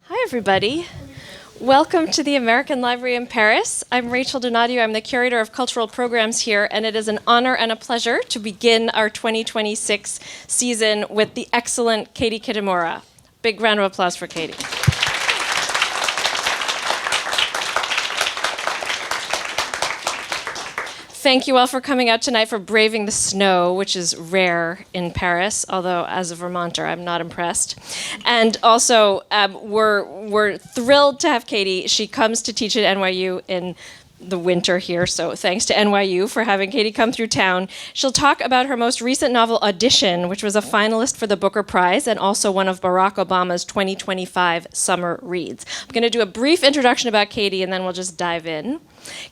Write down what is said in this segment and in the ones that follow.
Hi, everybody. Welcome to the American Library in Paris. I'm Rachel Donadio. I'm the Curator of Cultural Programs here, and it is an honor and a pleasure to begin our 2026 season with the excellent Katie Kitamura. Big round of applause for Katie. Thank you all for coming out tonight, for braving the snow, which is rare in Paris, although as a Vermonter, I'm not impressed. And also, we're thrilled to have Katie. She comes to teach at NYU in the winter here, so thanks to NYU for having Katie come through town. She'll talk about her most recent novel, Audition, which was a finalist for the Booker Prize and also one of Barack Obama's 2025 summer reads. I'm going to do a brief introduction about Katie, and then we'll just dive in.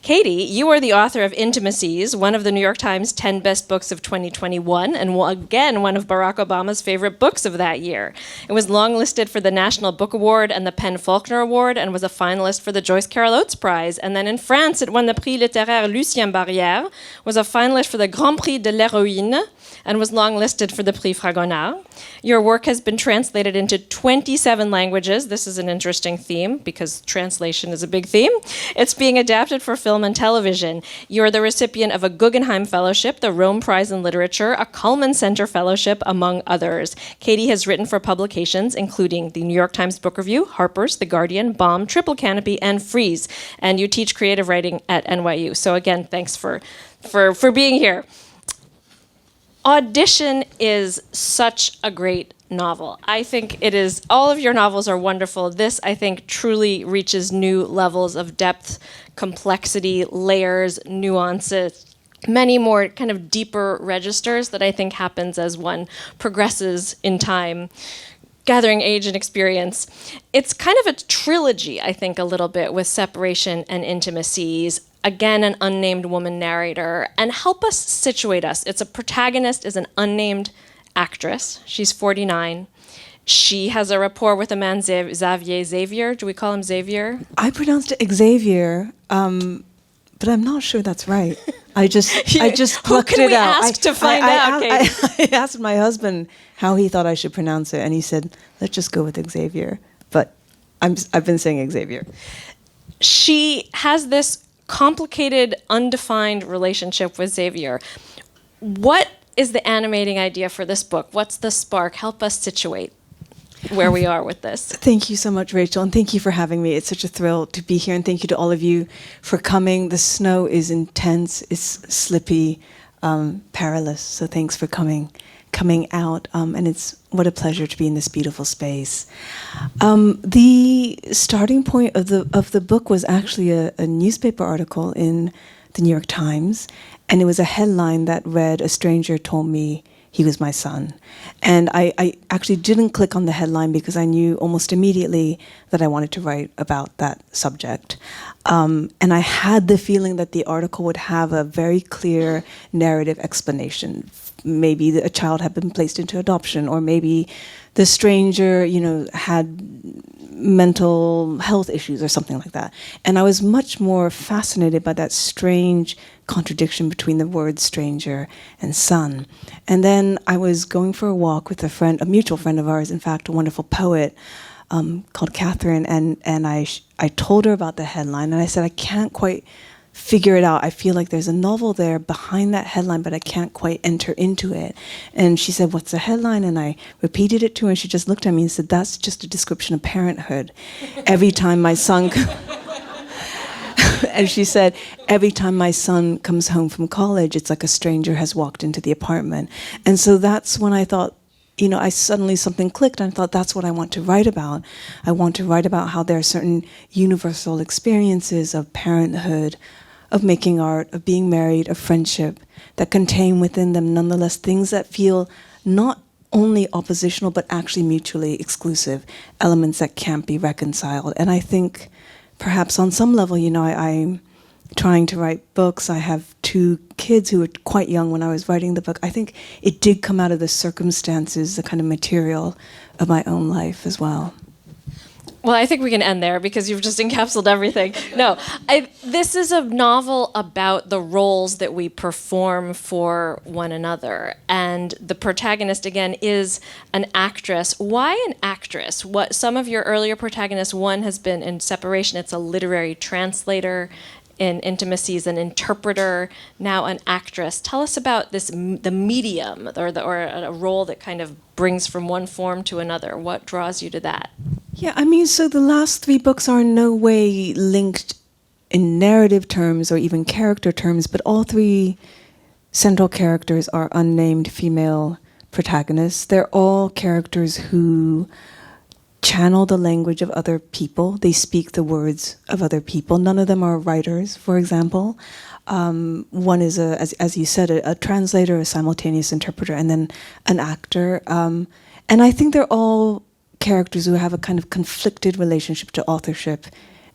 Katie, you are the author of Intimacies, one of the New York Times 10 best books of 2021, and again, one of Barack Obama's favorite books of that year. It was longlisted for the National Book Award and the Faulkner Award, and was a finalist for the Joyce Carol Oates Prize. And then in France, it won the Prix Litteraire Lucien Barriere, was a finalist for the Grand Prix de l'Héroïne, and was longlisted for the Prix Fragonard. Your work has been translated into 27 languages. This is an interesting theme, because translation is a big theme. It's being adapted for film and television. You're the recipient of a Guggenheim Fellowship, the Rome Prize in Literature, a Cullman Center Fellowship, among others. Katie has written for publications including the New York Times Book Review, Harper's, The Guardian, Bomb, Triple Canopy, and Frieze. And you teach creative writing at NYU. So again, thanks for being here. Audition is such a great novel. I think it is, all of your novels are wonderful. This, I think, truly reaches new levels of depth, complexity, layers, nuances, many more kind of deeper registers that I think happens as one progresses in time, gathering age and experience. It's kind of a trilogy, I think, a little bit, with Separation and Intimacies. Again, an unnamed woman narrator. And help us situate us. Its a protagonist is an unnamed actress. She's 49. She has a rapport with a man, Xavier. Do we call him Xavier? I pronounced it Xavier, but I'm not sure that's right. I just plucked it out. Who can we ask to find out, Katie? I asked my husband how he thought I should pronounce it, and he said, let's just go with Xavier. But I've been saying Xavier. She has this complicated, undefined relationship with Xavier. What is the animating idea for this book? What's the spark? Help us situate where we are with this. Thank you so much, Rachel, and thank you for having me. It's such a thrill to be here, and thank you to all of you for coming. The snow is intense, it's slippy, perilous, so thanks for coming out, and it's what a pleasure to be in this beautiful space. The starting point of the book was actually a newspaper article in the New York Times, and it was a headline that read, "A stranger told me he was my son." And I actually didn't click on the headline because I knew almost immediately that I wanted to write about that subject. And I had the feeling that the article would have a very clear narrative explanation. Maybe a child had been placed into adoption, or maybe the stranger, had mental health issues or something like that. And I was much more fascinated by that strange contradiction between the words stranger and son. And then I was going for a walk with a mutual friend of ours, in fact, a wonderful poet called Catherine, and I told her about the headline, and I said, I can't quite figure it out. I feel like there's a novel there behind that headline, but I can't quite enter into it. And she said, what's the headline? And I repeated it to her, and she just looked at me and said, that's just a description of parenthood. Every time my son... And she said, every time my son comes home from college, it's like a stranger has walked into the apartment. And so that's when I thought, something clicked, and I thought, that's what I want to write about. I want to write about how there are certain universal experiences of parenthood, of making art, of being married, of friendship, that contain within them nonetheless things that feel not only oppositional, but actually mutually exclusive, elements that can't be reconciled. And I think perhaps on some level, I'm trying to write books. I have 2 kids who were quite young when I was writing the book. I think it did come out of the circumstances, the kind of material of my own life as well. Well, I think we can end there because you've just encapsulated everything. No, this is a novel about the roles that we perform for one another. And the protagonist, again, is an actress. Why an actress? What some of your earlier protagonists, one has been in Separation. It's a literary translator. In Intimacies, an interpreter, now an actress. Tell us about this, the medium, or a role that kind of brings from one form to another. What draws you to that? Yeah, I mean, so the last 3 books are in no way linked in narrative terms or even character terms, but all 3 central characters are unnamed female protagonists. They're all characters who channel the language of other people. They speak the words of other people. None of them are writers, for example. One is, as you said, a translator, a simultaneous interpreter, and then an actor. And I think they're all characters who have a kind of conflicted relationship to authorship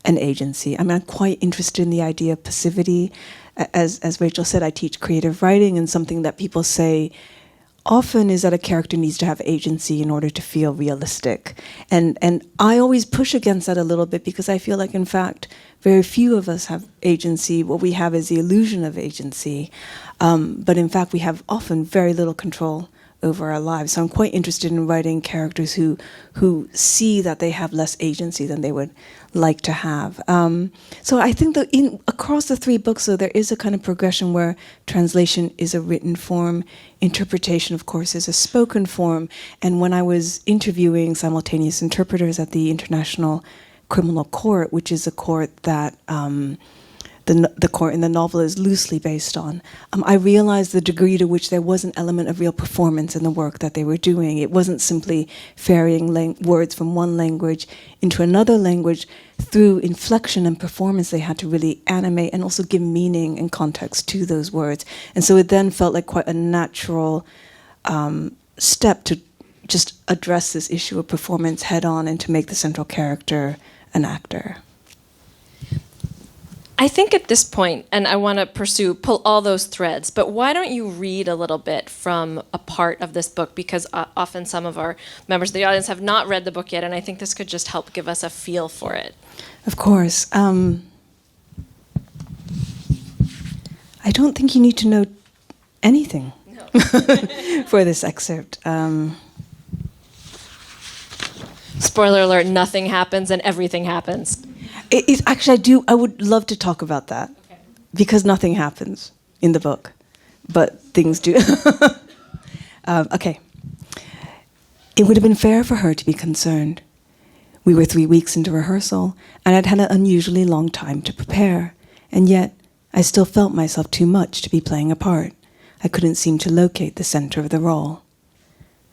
and agency. I mean, I'm quite interested in the idea of passivity. As Rachel said, I teach creative writing, and something that people say often is that a character needs to have agency in order to feel realistic. And I always push against that a little bit because I feel like, in fact, very few of us have agency. What we have is the illusion of agency. But in fact, we have often very little control over our lives. So I'm quite interested in writing characters who see that they have less agency than they would like to have. So I think that across the 3 books, though, there is a kind of progression where translation is a written form, interpretation, of course, is a spoken form. And when I was interviewing simultaneous interpreters at the International Criminal Court, which is a court that the court in the novel is loosely based on, I realized the degree to which there was an element of real performance in the work that they were doing. It wasn't simply ferrying words from one language into another language. Through inflection and performance, they had to really animate and also give meaning and context to those words. And so it then felt like quite a natural step to just address this issue of performance head on and to make the central character an actor. I think at this point, and I want to pull all those threads, but why don't you read a little bit from a part of this book? Because often some of our members of the audience have not read the book yet, and I think this could just help give us a feel for it. Of course. I don't think you need to know anything for this excerpt. Spoiler alert, nothing happens and everything happens. Actually, I would love to talk about that, okay, because nothing happens in the book, but things do. Okay. It would have been fair for her to be concerned. We were 3 weeks into rehearsal, and I'd had an unusually long time to prepare, and yet I still felt myself too much to be playing a part. I couldn't seem to locate the center of the role.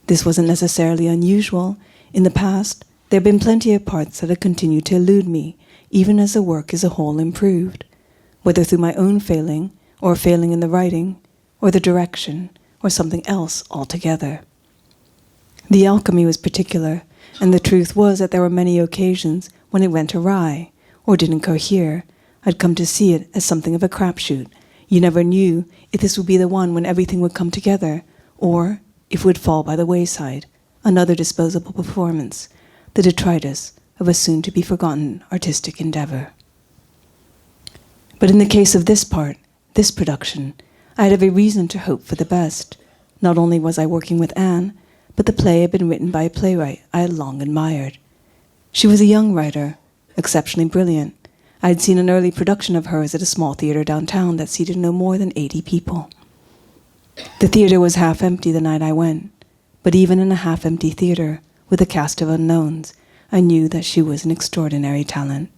This wasn't necessarily unusual. In the past, there had been plenty of parts that had continued to elude me, even as the work as a whole improved, whether through my own failing, or failing in the writing, or the direction, or something else altogether. The alchemy was particular, and the truth was that there were many occasions when it went awry, or didn't cohere. I'd come to see it as something of a crapshoot. You never knew if this would be the one when everything would come together, or if it would fall by the wayside, another disposable performance, the detritus of a soon-to-be-forgotten artistic endeavor. But in the case of this part, this production, I had every reason to hope for the best. Not only was I working with Anne, but the play had been written by a playwright I had long admired. She was a young writer, exceptionally brilliant. I had seen an early production of hers at a small theater downtown that seated no more than 80 people. The theater was half empty the night I went, but even in a half-empty theater, with a cast of unknowns, I knew that she was an extraordinary talent.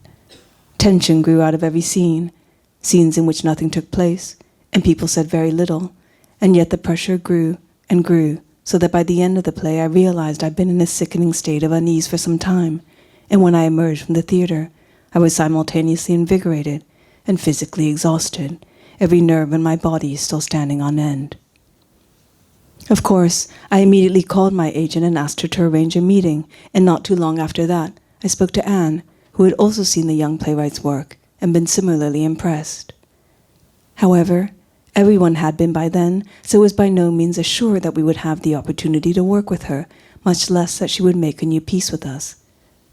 Tension grew out of every scene, scenes in which nothing took place, and people said very little, and yet the pressure grew and grew, so that by the end of the play I realized I'd been in a sickening state of unease for some time, and when I emerged from the theater, I was simultaneously invigorated and physically exhausted, every nerve in my body still standing on end. Of course, I immediately called my agent and asked her to arrange a meeting, and not too long after that, I spoke to Anne, who had also seen the young playwright's work and been similarly impressed. However, everyone had been by then, so was by no means assured that we would have the opportunity to work with her, much less that she would make a new piece with us.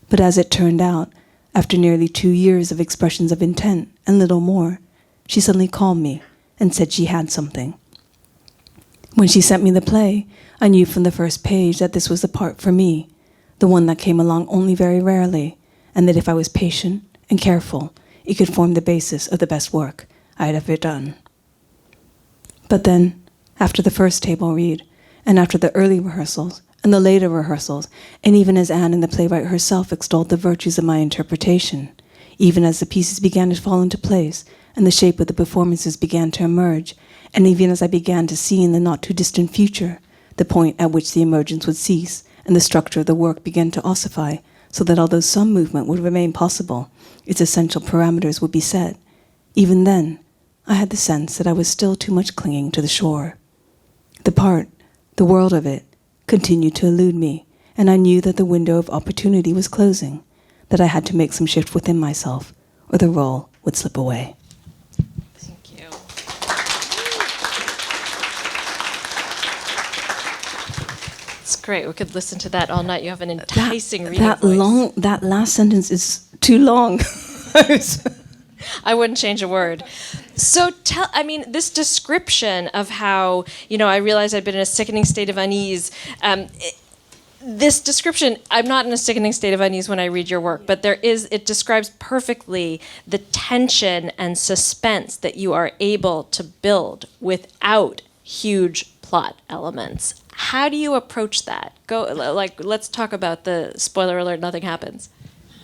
But as it turned out, after nearly 2 years of expressions of intent and little more, she suddenly called me and said she had something. When she sent me the play, I knew from the first page that this was the part for me, the one that came along only very rarely, and that if I was patient and careful, it could form the basis of the best work I had ever done. But then, after the first table read, and after the early rehearsals, and the later rehearsals, and even as Anne and the playwright herself extolled the virtues of my interpretation, even as the pieces began to fall into place, and the shape of the performances began to emerge, and even as I began to see in the not-too-distant future the point at which the emergence would cease, and the structure of the work began to ossify, so that although some movement would remain possible, its essential parameters would be set. Even then, I had the sense that I was still too much clinging to the shore. The world of it, continued to elude me, and I knew that the window of opportunity was closing, that I had to make some shift within myself, or the role would slip away. Thank you. It's great. We could listen to that all night. You have an enticing reading voice. That last sentence is too long. I wouldn't change a word. So this description of how, I realized I'd been in a sickening state of unease. This description, I'm not in a sickening state of unease when I read your work, but it describes perfectly the tension and suspense that you are able to build without huge plot elements. How do you approach that? Let's talk about the spoiler alert, nothing happens.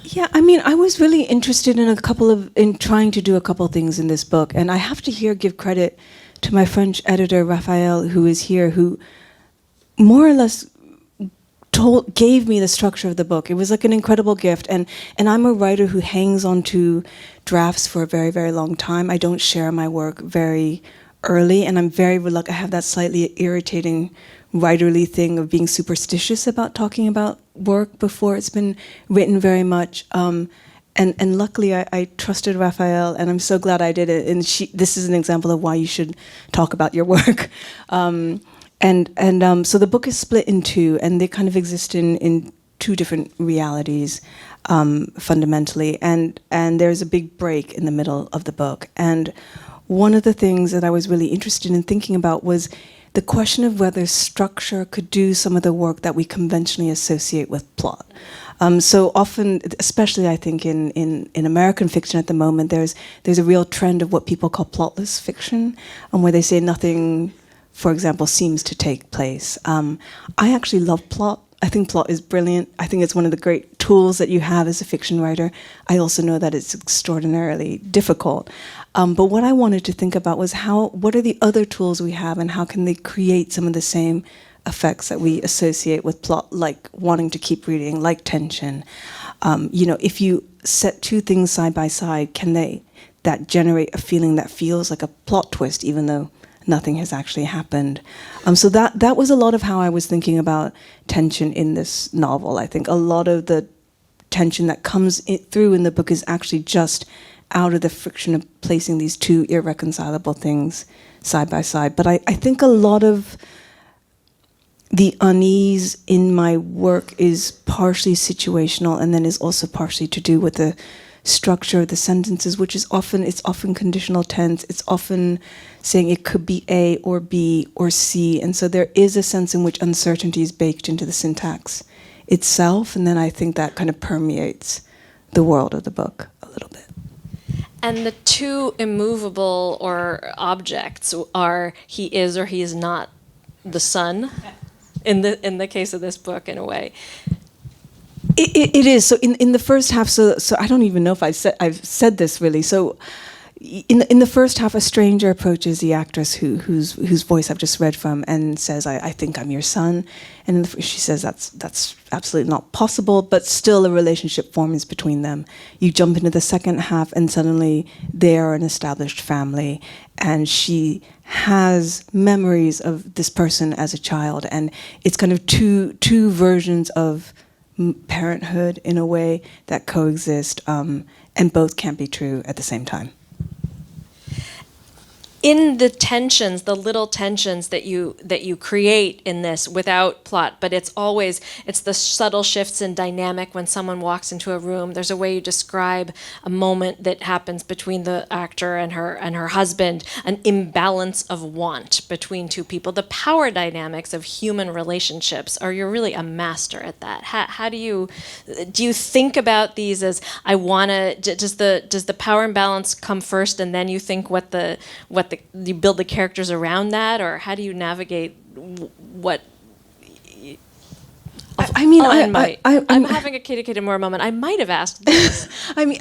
Yeah, I was really interested in trying to do a couple of things in this book, and I have to give credit to my French editor, Raphael, who is here, who more or less gave me the structure of the book. It was like an incredible gift, and I'm a writer who hangs on to drafts for a very, very long time. I don't share my work very early, and I'm very reluctant. I have that slightly irritating writerly thing of being superstitious about talking about work before it's been written very much. And luckily, I trusted Raphael, and I'm so glad I did it. And this is an example of why you should talk about your work. So the book is split in two, and they kind of exist in two different realities, fundamentally. And there's a big break in the middle of the book. And one of the things that I was really interested in thinking about was the question of whether structure could do some of the work that we conventionally associate with plot. So often, especially I think in American fiction at the moment, there's a real trend of what people call plotless fiction, where they say nothing, for example, seems to take place. I actually love plot. I think plot is brilliant. I think it's one of the great tools that you have as a fiction writer. I also know that it's extraordinarily difficult. But what I wanted to think about was what are the other tools we have, and how can they create some of the same effects that we associate with plot, like wanting to keep reading, like tension. If you set two things side by side, can that generate a feeling that feels like a plot twist, even though nothing has actually happened? So that was a lot of how I was thinking about tension in this novel. I think a lot of the tension that comes through in the book is actually just out of the friction of placing these two irreconcilable things side by side. But I think a lot of the unease in my work is partially situational, and then is also partially to do with the structure of the sentences, which is often conditional tense. It's often saying it could be A or B or C, and so there is a sense in which uncertainty is baked into the syntax itself, and then I think that kind of permeates the world of the book a little bit. And the two immovable or objects are he is or he is not the sun, in the case of this book, in a way. It is. So in the first half, so I don't even know if I've said this really. So in the first half, a stranger approaches the actress whose voice I've just read from and says, I think I'm your son. And she says that's absolutely not possible, but still a relationship forms between them. You jump into the second half, and suddenly they are an established family, and she has memories of this person as a child, and it's kind of two versions of parenthood in a way that coexist, and both can't be true at the same time. in the tensions, the little tensions that you create in this without plot, but it's the subtle shifts in dynamic when someone walks into a room. There's a way you describe a moment that happens between the actor and her husband, an imbalance of want between two people. The power dynamics of human relationships you're really a master at that. How do you think about these as does the power imbalance come first and then you think you build the characters around that, or how do you navigate what? I'm having a Katie Kitamura moment. I might have asked this. I mean,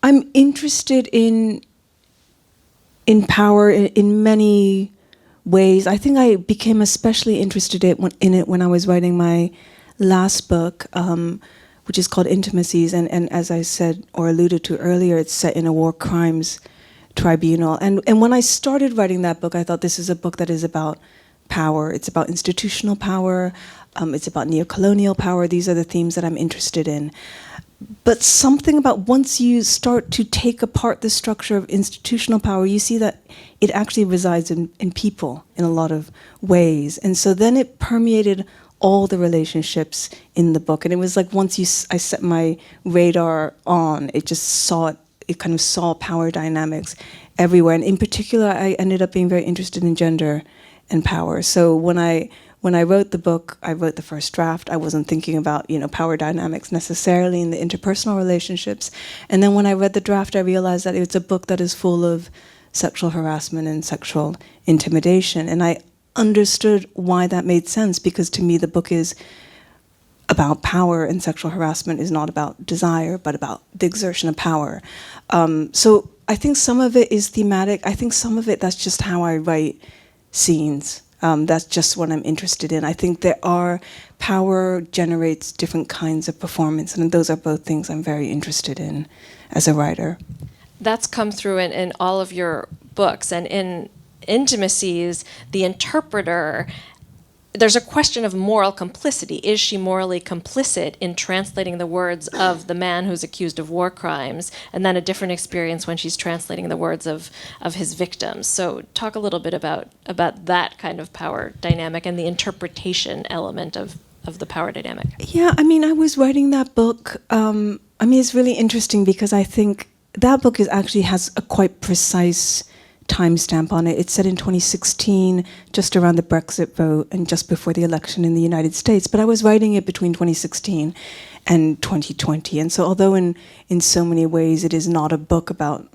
I'm interested in power in many ways. I think I became especially interested in it when I was writing my last book, which is called Intimacies, and as I said or alluded to earlier, it's set in a war crimes tribunal. And when I started writing that book, I thought this is a book that is about power. It's about institutional power. It's about neocolonial power. These are the themes that I'm interested in. But something about once you start to take apart the structure of institutional power, you see that it actually resides in people in a lot of ways. And so then it permeated all the relationships in the book. And it was like once I set my radar on, it kind of saw power dynamics everywhere. And in particular, I ended up being very interested in gender and power. So when I wrote the book, I wrote the first draft. I wasn't thinking about, power dynamics necessarily in the interpersonal relationships. And then when I read the draft, I realized that it's a book that is full of sexual harassment and sexual intimidation. And I understood why that made sense, because to me the book is about power, and sexual harassment is not about desire, but about the exertion of power. So I think some of it is thematic. I think some of it, that's just how I write scenes. That's just what I'm interested in. I think power generates different kinds of performance, and those are both things I'm very interested in as a writer. That's come through in all of your books, and in Intimacies, the interpreter, there's a question of moral complicity. Is she morally complicit in translating the words of the man who's accused of war crimes, and then a different experience when she's translating the words of his victims? So talk a little bit about that kind of power dynamic and the interpretation element of the power dynamic. Yeah, I was writing that book. It's really interesting because I think that book actually has a quite precise timestamp on it. It's set in 2016, just around the Brexit vote and just before the election in the United States. But I was writing it between 2016 and 2020. And so although in so many ways it is not a book about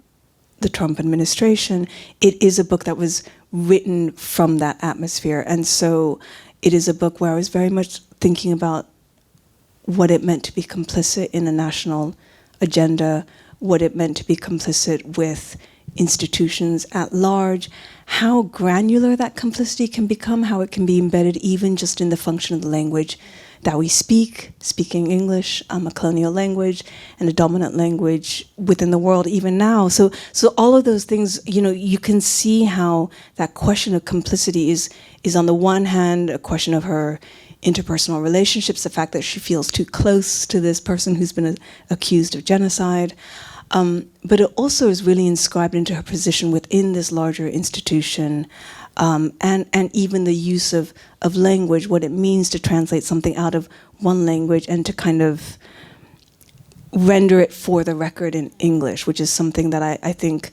the Trump administration, it is a book that was written from that atmosphere. And so it is a book where I was very much thinking about what it meant to be complicit in a national agenda, what it meant to be complicit with institutions at large, how granular that complicity can become, how it can be embedded even just in the function of the language that we speaking English, a colonial language, and a dominant language within the world even now. So all of those things, you can see how that question of complicity is on the one hand a question of her interpersonal relationships, the fact that she feels too close to this person who's been accused of genocide. But it also is really inscribed into her position within this larger institution, and even the use of language, what it means to translate something out of one language and to kind of render it for the record in English, which is something that I think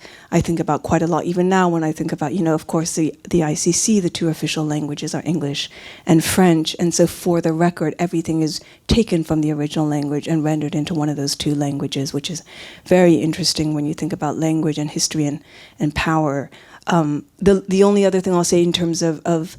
about quite a lot, even now when I think about, of course, the ICC, the two official languages are English and French, and so for the record, everything is taken from the original language and rendered into one of those two languages, which is very interesting when you think about language and history and power. The only other thing I'll say in terms of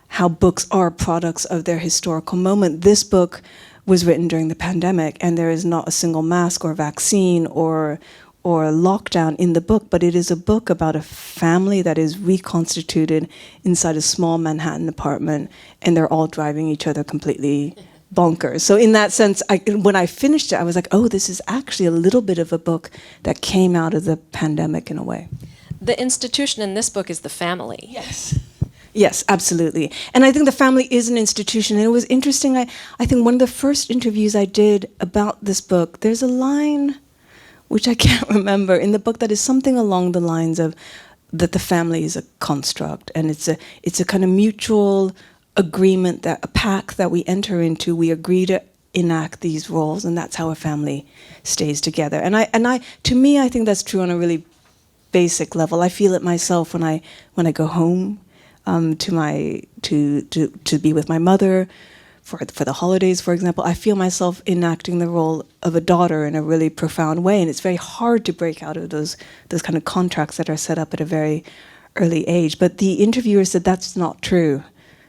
how books are products of their historical moment, this book was written during the pandemic, and there is not a single mask or vaccine or lockdown in the book, but it is a book about a family that is reconstituted inside a small Manhattan apartment, and they're all driving each other completely bonkers. So in that sense, when I finished it, I was like, oh, this is actually a little bit of a book that came out of the pandemic in a way. The institution in this book is the family. Yes. Yes, absolutely. And I think the family is an institution. And it was interesting. I think one of the first interviews I did about this book, there's a line, which I can't remember, in the book that is something along the lines of, that the family is a construct, and it's a kind of mutual agreement, that a pact that we enter into. We agree to enact these roles, and that's how a family stays together. And I to me, I think that's true on a really basic level. I feel it myself when I go home to be with my mother for the holidays, for example. I feel myself enacting the role of a daughter in a really profound way, and it's very hard to break out of those kind of contracts that are set up at a very early age. But the interviewer said that's not true.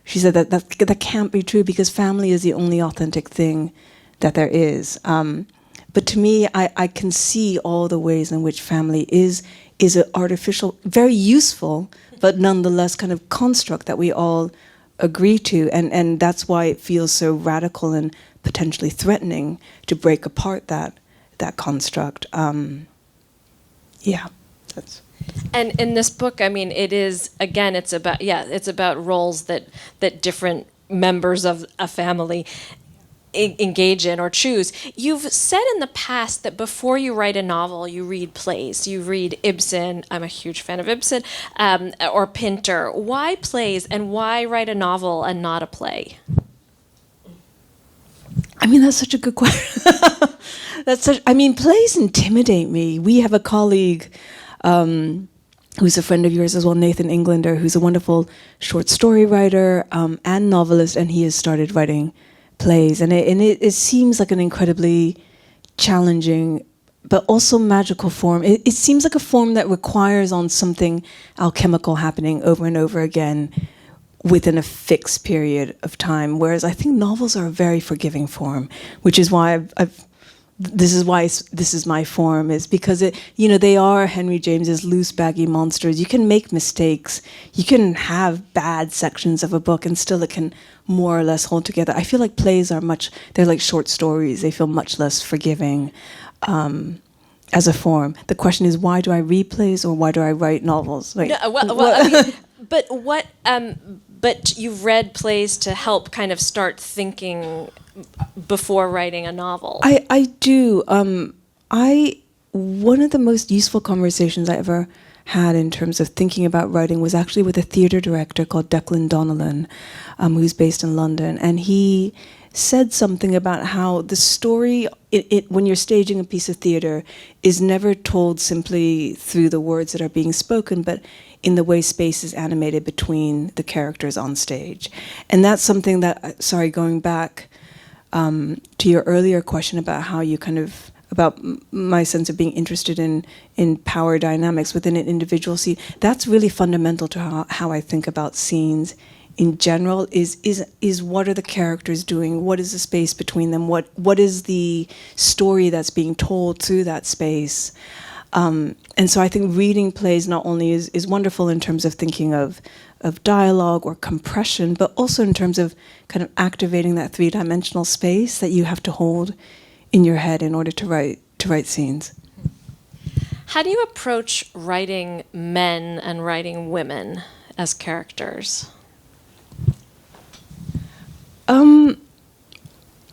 She said that can't be true, because family is the only authentic thing that there is. But to me, I can see all the ways in which family is an artificial, very useful, but nonetheless kind of construct that we all agree to, and that's why it feels so radical and potentially threatening to break apart that construct. That's. And in this book, I mean, it is, again, it's about roles that different members of a family engage in or choose. You've said in the past that before you write a novel, you read plays. You read Ibsen. I'm a huge fan of Ibsen, or Pinter. Why plays, and why write a novel and not a play? I mean, that's such a good question. Plays intimidate me. We have a colleague who's a friend of yours as well, Nathan Englander, who's a wonderful short story writer and novelist, and he has started writing plays, and it seems like an incredibly challenging but also magical form. It seems like a form that requires on something alchemical happening over and over again within a fixed period of time, whereas I think novels are a very forgiving form, which is why this is my form, is because they are Henry James's loose, baggy monsters. You can make mistakes. You can have bad sections of a book and still it can more or less hold together. I feel like plays they're like short stories. They feel much less forgiving as a form. The question is, why do I read plays or why do I write novels? Like, but you've read plays to help kind of start thinking before writing a novel. I do. One of the most useful conversations I ever had in terms of thinking about writing was actually with a theatre director called Declan Donnellan, who's based in London. And he said something about how the story, when you're staging a piece of theatre, is never told simply through the words that are being spoken, but in the way space is animated between the characters on stage. And that's something that, going back to your earlier question about how you about my sense of being interested in power dynamics within an individual scene, that's really fundamental to how I think about scenes in general, is what are the characters doing? What is the space between them? What is the story that's being told through that space? And so I think reading plays not only is wonderful in terms of thinking of dialogue or compression, but also in terms of kind of activating that three-dimensional space that you have to hold in your head in order to write scenes. How do you approach writing men and writing women as characters?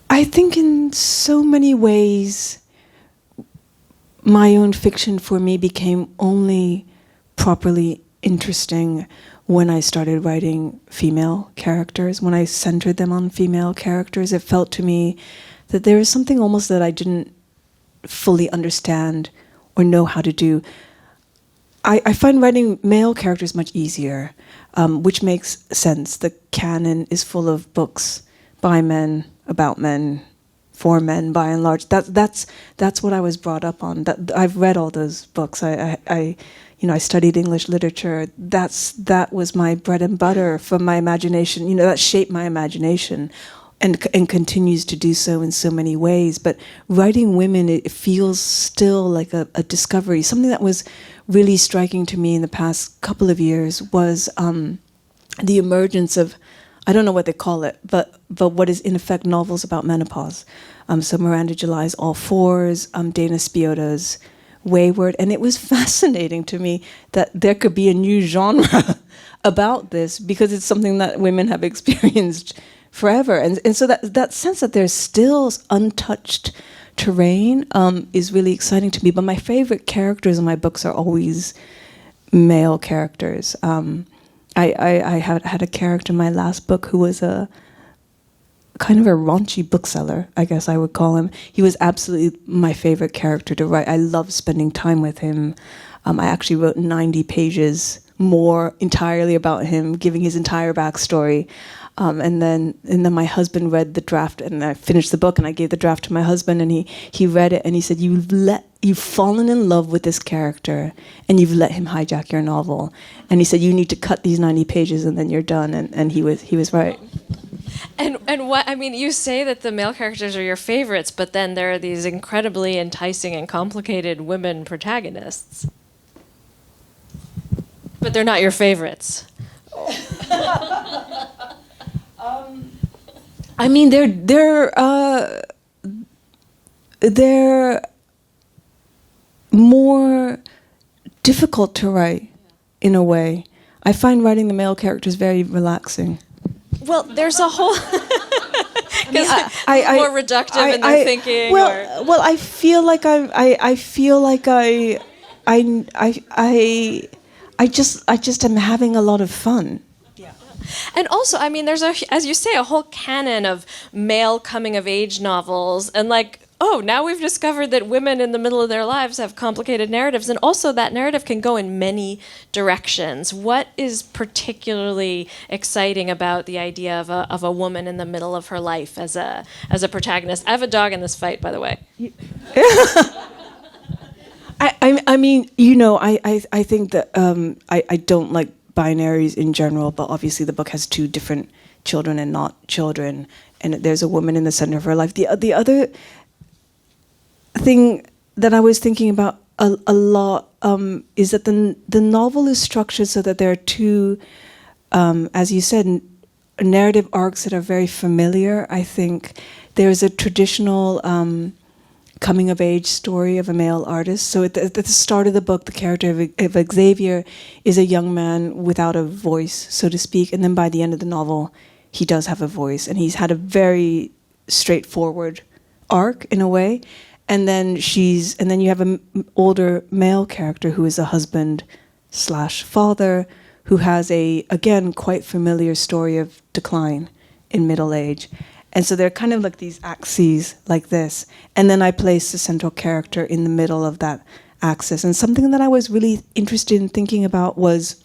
I think in so many ways, my own fiction for me became only properly interesting when I started writing female characters. When I centered them on female characters, it felt to me that there was something almost that I didn't fully understand or know how to do. I find writing male characters much easier, which makes sense. The canon is full of books by men, about men, for men, by and large. That's what I was brought up on. I've read all those books. I studied English literature. That was my bread and butter for my imagination. That shaped my imagination, and continues to do so in so many ways. But writing women, it feels still like a discovery. Something that was really striking to me in the past couple of years was the emergence of, I don't know what they call it, but what is in effect novels about menopause. So Miranda July's All Fours, Dana Spiota's Wayward, and it was fascinating to me that there could be a new genre about this, because it's something that women have experienced forever. And so that sense that there's still untouched terrain is really exciting to me. But my favorite characters in my books are always male characters. I had a character in my last book who was a kind of a raunchy bookseller, I guess I would call him. He was absolutely my favorite character to write. I loved spending time with him. I actually wrote 90 pages more entirely about him, giving his entire backstory. And then my husband read the draft, and I finished the book, and I gave the draft to my husband, and he read it, and he said, "You've fallen in love with this character, and you've let him hijack your novel." And he said, "You need to cut these 90 pages, and then you're done." And he was right. And what I mean, you say that the male characters are your favorites, but then there are these incredibly enticing and complicated women protagonists. But they're not your favorites. I mean, they're more difficult to write in a way. I find writing the male characters very relaxing. Well, there's a whole more reductive in their thinking. Well, I feel like I just am having a lot of fun. And also, I mean, there's as you say, a whole canon of male coming-of-age novels, and now we've discovered that women in the middle of their lives have complicated narratives, and also that narrative can go in many directions. What is particularly exciting about the idea of a woman in the middle of her life as a protagonist? I have a dog in this fight, by the way. I mean, I think that I don't like binaries in general, but obviously the book has two different children and not children, and there's a woman in the center of her life. The other thing that I was thinking about a lot is that the novel is structured so that there are two, as you said, narrative arcs that are very familiar. I think there's a traditional coming-of-age story of a male artist. So at the start of the book, the character of Xavier is a young man without a voice, so to speak, and then by the end of the novel, he does have a voice, and he's had a very straightforward arc in a way. And then you have an older male character who is a husband/father who has again, quite familiar story of decline in middle age. And so they're kind of like these axes like this. And then I place the central character in the middle of that axis. And something that I was really interested in thinking about was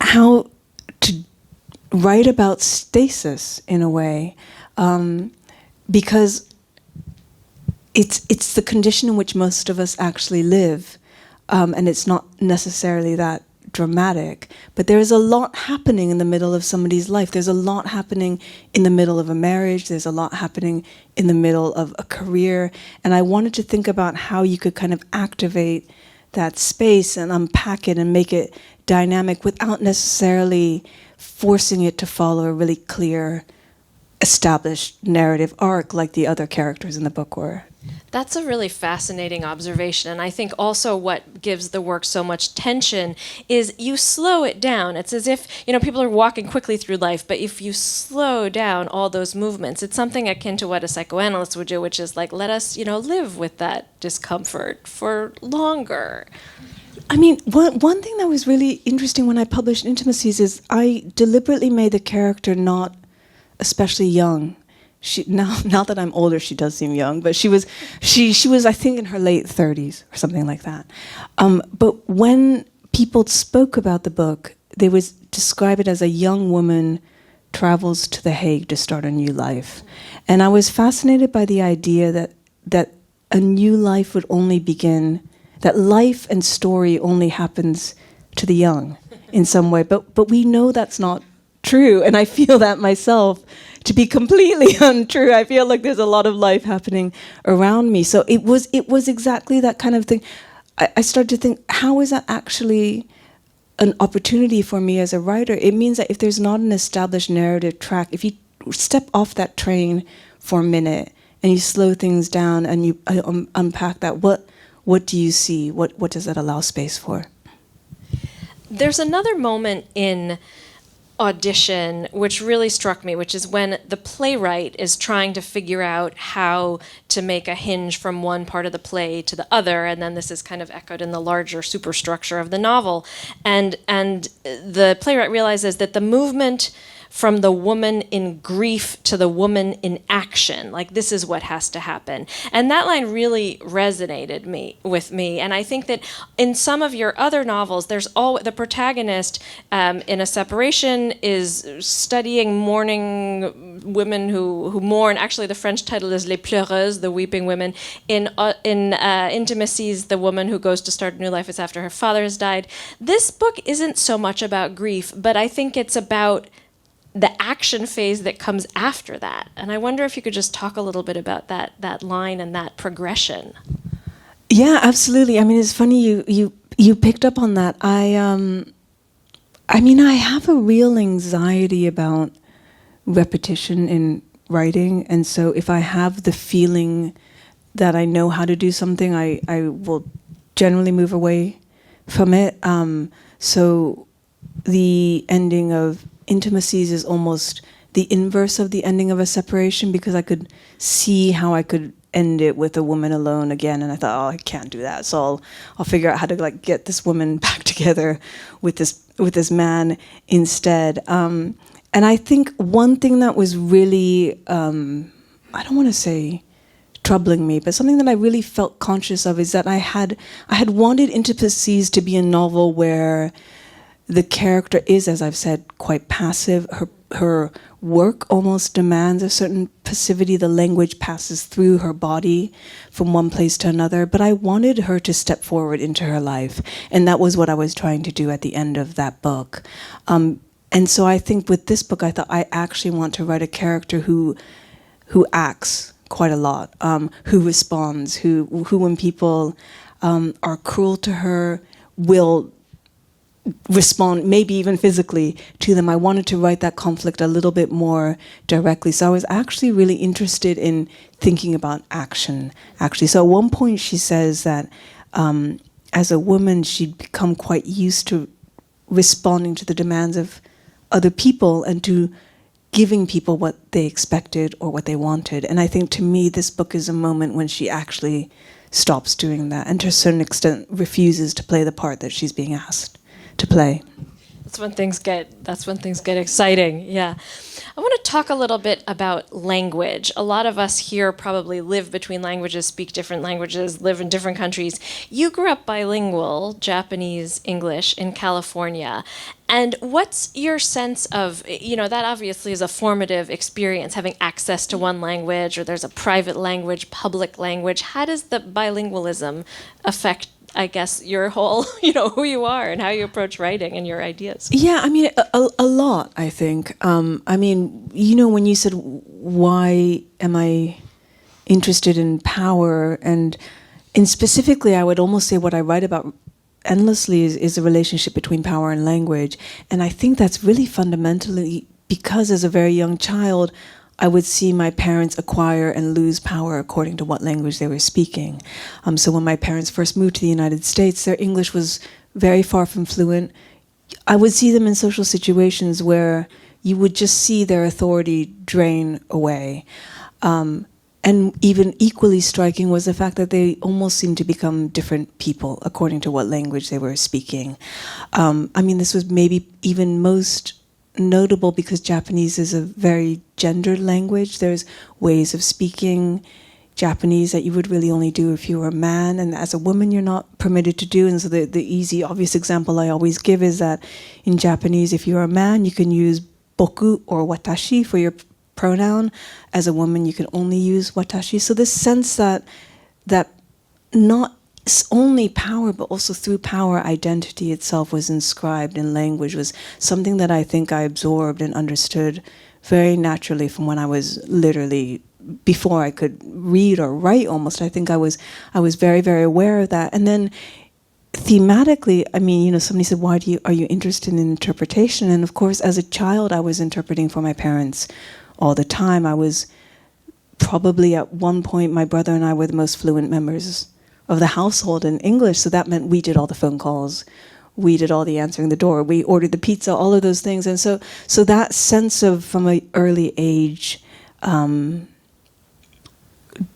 how to write about stasis in a way. Because it's the condition in which most of us actually live. And it's not necessarily that dramatic, but there is a lot happening in the middle of somebody's life. There's a lot happening in the middle of a marriage. There's a lot happening in the middle of a career. And I wanted to think about how you could kind of activate that space and unpack it and make it dynamic without necessarily forcing it to follow a really clear, established narrative arc like the other characters in the book were. That's a really fascinating observation, and I think also what gives the work so much tension is you slow it down. It's as if, people are walking quickly through life, but if you slow down all those movements, it's something akin to what a psychoanalyst would do, which is let us, live with that discomfort for longer. I mean, one thing that was really interesting when I published Intimacies is I deliberately made the character not especially young. Now that I'm older, she does seem young, but she was I think in her late 30s or something like that. But when people spoke about the book, they would describe it as a young woman travels to The Hague to start a new life, and I was fascinated by the idea that a new life would only begin, that life and story only happens to the young in some way. But we know that's not true, and I feel that myself to be completely untrue. I feel like there's a lot of life happening around me. So it was exactly that kind of thing. I started to think, how is that actually an opportunity for me as a writer? It means that if there's not an established narrative track, if you step off that train for a minute and you slow things down and you unpack that, what do you see? What does that allow space for? There's another moment in Audition, which really struck me, which is when the playwright is trying to figure out how to make a hinge from one part of the play to the other, and then this is kind of echoed in the larger superstructure of the novel. And the playwright realizes that the movement from the woman in grief to the woman in action, like this is what has to happen. And that line really resonated with me. And I think that in some of your other novels, there's the protagonist in A Separation is studying mourning women who mourn. Actually, the French title is Les Pleureuses, the weeping women. In Intimacies, the woman who goes to start a new life is after her father has died. This book isn't so much about grief, but I think it's about the action phase that comes after that. And I wonder if you could just talk a little bit about that line and that progression. Yeah, absolutely. I mean, it's funny you picked up on that. I have a real anxiety about repetition in writing, and so if I have the feeling that I know how to do something, I will generally move away from it. So the ending of Intimacies is almost the inverse of the ending of A Separation, because I could see how I could end it with a woman alone again, and I thought, oh, I can't do that. So I'll figure out how to get this woman back together with this man instead. And I think one thing that was really, I don't want to say troubling me, but something that I really felt conscious of is that I had wanted Intimacies to be a novel where the character is, as I've said, quite passive. Her work almost demands a certain passivity. The language passes through her body from one place to another. But I wanted her to step forward into her life. And that was what I was trying to do at the end of that book. And so I think with this book, I thought I actually want to write a character who acts quite a lot, who responds, who when people are cruel to her, will respond, maybe even physically, to them. I wanted to write that conflict a little bit more directly. So I was actually really interested in thinking about action, actually. So at one point she says that as a woman, she'd become quite used to responding to the demands of other people and to giving people what they expected or what they wanted. And I think, to me, this book is a moment when she actually stops doing that and to a certain extent refuses to play the part that she's being asked to play. That's when things get exciting. Yeah. I want to talk a little bit about language. A lot of us here probably live between languages, speak different languages, live in different countries. You grew up bilingual, Japanese, English, in California. And what's your sense of, that obviously is a formative experience, having access to one language, or there's a private language, public language. How does the bilingualism affect, I guess, your whole, who you are and how you approach writing and your ideas? Yeah, I mean, a lot, I think. When you said, why am I interested in power? And specifically, I would almost say what I write about endlessly is the relationship between power and language. And I think that's really fundamentally because as a very young child, I would see my parents acquire and lose power according to what language they were speaking. So when my parents first moved to the United States, their English was very far from fluent. I would see them in social situations where you would just see their authority drain away. And even equally striking was the fact that they almost seemed to become different people according to what language they were speaking. This was maybe even most notable because Japanese is a very gendered language. There's ways of speaking Japanese that you would really only do if you were a man, and as a woman you're not permitted to do. And so the easy, obvious example I always give is that in Japanese, if you're a man, you can use boku or watashi for your pronoun. As a woman, you can only use watashi. So this sense that not only power, but also through power, identity itself was inscribed in language was something that I think I absorbed and understood very naturally from when I was literally, before I could read or write almost. I think I was very, very aware of that. And then thematically, somebody said, are you interested in interpretation? And of course, as a child, I was interpreting for my parents all the time. I was probably at one point, my brother and I were the most fluent members of the household in English, so that meant we did all the phone calls. we did all the answering the door. We ordered the pizza, all of those things. And so that sense of, from an early age,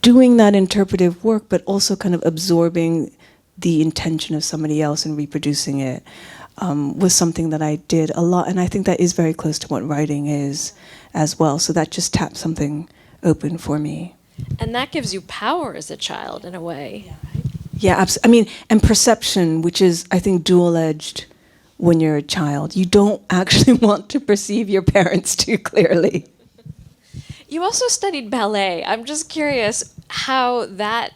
doing that interpretive work, but also kind of absorbing the intention of somebody else and reproducing it, was something that I did a lot. And I think that is very close to what writing is as well. So that just tapped something open for me. And that gives you power as a child, in a way. Yeah, absolutely. I mean, and perception, which is, I think, dual-edged when you're a child. You don't actually want to perceive your parents too clearly. You also studied ballet. I'm just curious how that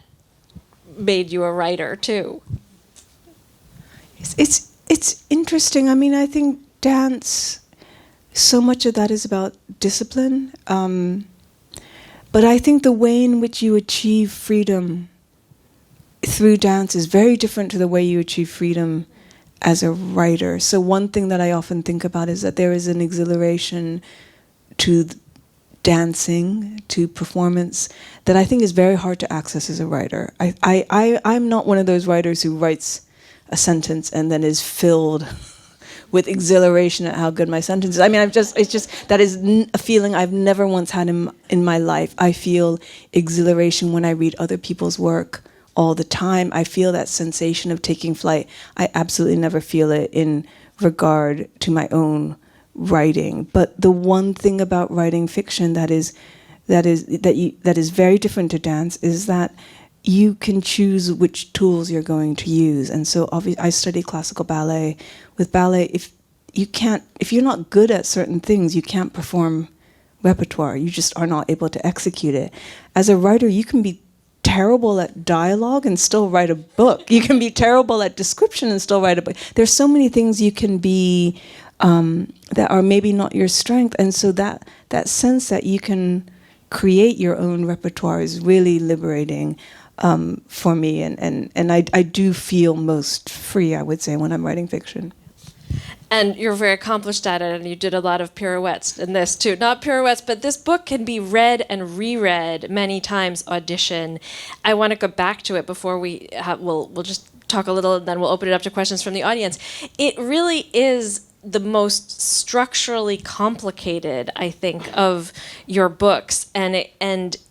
made you a writer, too. It's interesting. I mean, I think dance, so much of that is about discipline. But I think the way in which you achieve freedom through dance is very different to the way you achieve freedom as a writer. So one thing that I often think about is that there is an exhilaration to dancing, to performance, that I think is very hard to access as a writer. I'm not one of those writers who writes a sentence and then is filled with exhilaration at how good my sentence is. I mean, that is a feeling I've never once had in my life. I feel exhilaration when I read other people's work all the time. I feel that sensation of taking flight. I absolutely never feel it in regard to my own writing. But the one thing about writing fiction that is very different to dance is that you can choose which tools you're going to use. And so I studied classical ballet. With ballet, if you're not good at certain things, you can't perform repertoire. You just are not able to execute it. As a writer, you can be terrible at dialogue and still write a book. You can be terrible at description and still write a book. There's so many things you can be that are maybe not your strength. And so that sense that you can create your own repertoire is really liberating for me. And I do feel most free, I would say, when I'm writing fiction. And you're very accomplished at it, and you did a lot of pirouettes in this, too. Not pirouettes, but this book can be read and reread many times. Audition. I want to go back to it before we'll just talk a little, and then we'll open it up to questions from the audience. It really is the most structurally complicated, I think, of your books. And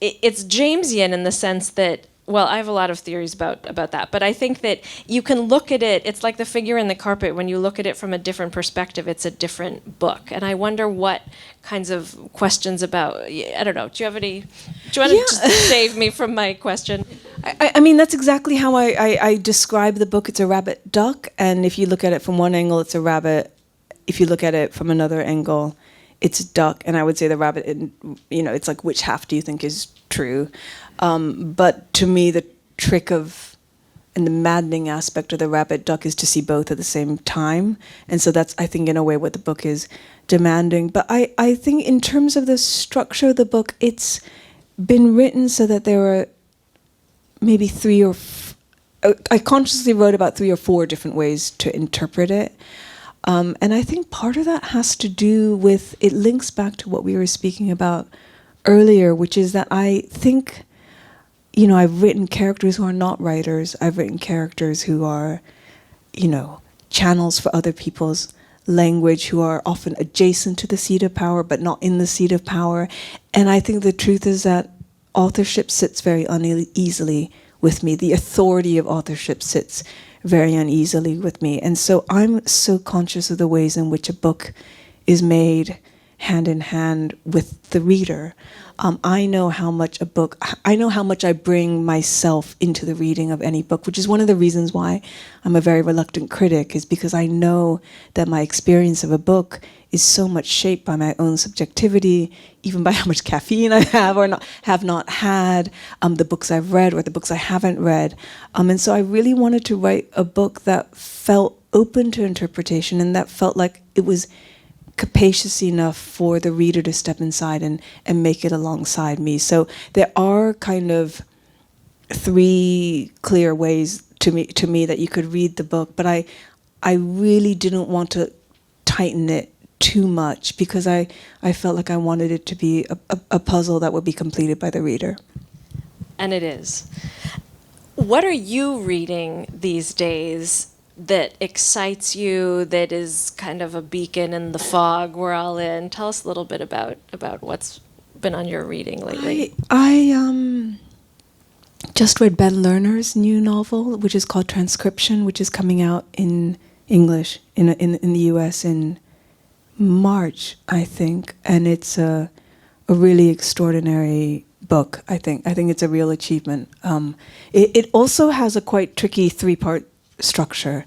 it's Jamesian in the sense that, well, I have a lot of theories about that, but I think that you can look at it, it's like the figure in the carpet. When you look at it from a different perspective, it's a different book. And I wonder what kinds of questions about, I don't know, do you want to just save me from my question? I mean, that's exactly how I describe the book. It's a rabbit duck, and if you look at it from one angle, it's a rabbit. If you look at it from another angle, it's a duck. And I would say the rabbit, it's like, which half do you think is true? But to me, the trick and the maddening aspect of the rabbit duck is to see both at the same time. And so that's, I think, in a way what the book is demanding. But I think in terms of the structure of the book, it's been written so that there are maybe I consciously wrote about 3 or 4 different ways to interpret it. And I think part of that has to do with, it links back to what we were speaking about earlier, which is that I think, I've written characters who are not writers. I've written characters who are, channels for other people's language, who are often adjacent to the seat of power, but not in the seat of power. And I think the truth is that authorship sits very uneasily with me. The authority of authorship sits very uneasily with me. And so I'm so conscious of the ways in which a book is made hand in hand with the reader. I know how much I bring myself into the reading of any book, which is one of the reasons why I'm a very reluctant critic, is because I know that my experience of a book is so much shaped by my own subjectivity, even by how much caffeine I have or have not had, the books I've read or the books I haven't read. And so I really wanted to write a book that felt open to interpretation and that felt like it was capacious enough for the reader to step inside and make it alongside me. So there are kind of 3 clear ways to me that you could read the book, but I really didn't want to tighten it too much because I felt like I wanted it to be a puzzle that would be completed by the reader. And it is. What are you reading these days that excites you, that is kind of a beacon in the fog we're all in? Tell us a little bit about what's been on your reading lately. I just read Ben Lerner's new novel, which is called Transcription, which is coming out in English in the US in March, I think, and it's a really extraordinary book. I think it's a real achievement. It also has a quite tricky 3-part structure,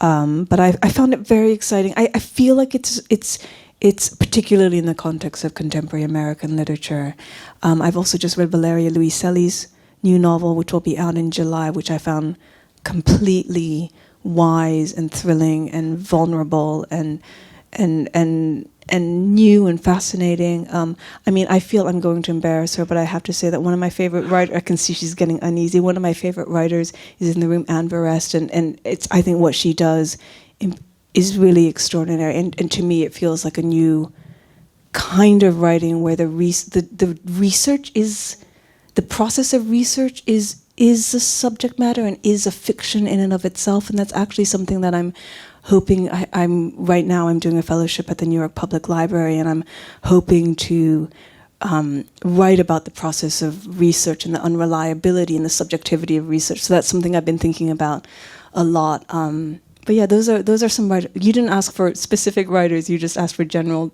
but I found it very exciting. I feel like it's particularly in the context of contemporary American literature. I've also just read Valeria Luiselli's new novel, which will be out in July, which I found completely wise and thrilling and vulnerable and new and fascinating. I mean, I feel I'm going to embarrass her, but I have to say that one of my favorite writers, I can see she's getting uneasy, one of my favorite writers is in the room, Anne Verest, and it's, I think what she does is really extraordinary, and to me it feels like a new kind of writing where the research is, the process of research is a subject matter and is a fiction in and of itself, and that's actually something that I'm hoping, I'm right now I'm doing a fellowship at the New York Public Library, and I'm hoping to write about the process of research and the unreliability and the subjectivity of research. So that's something I've been thinking about a lot. But yeah, those are some writers. You didn't ask for specific writers, you just asked for general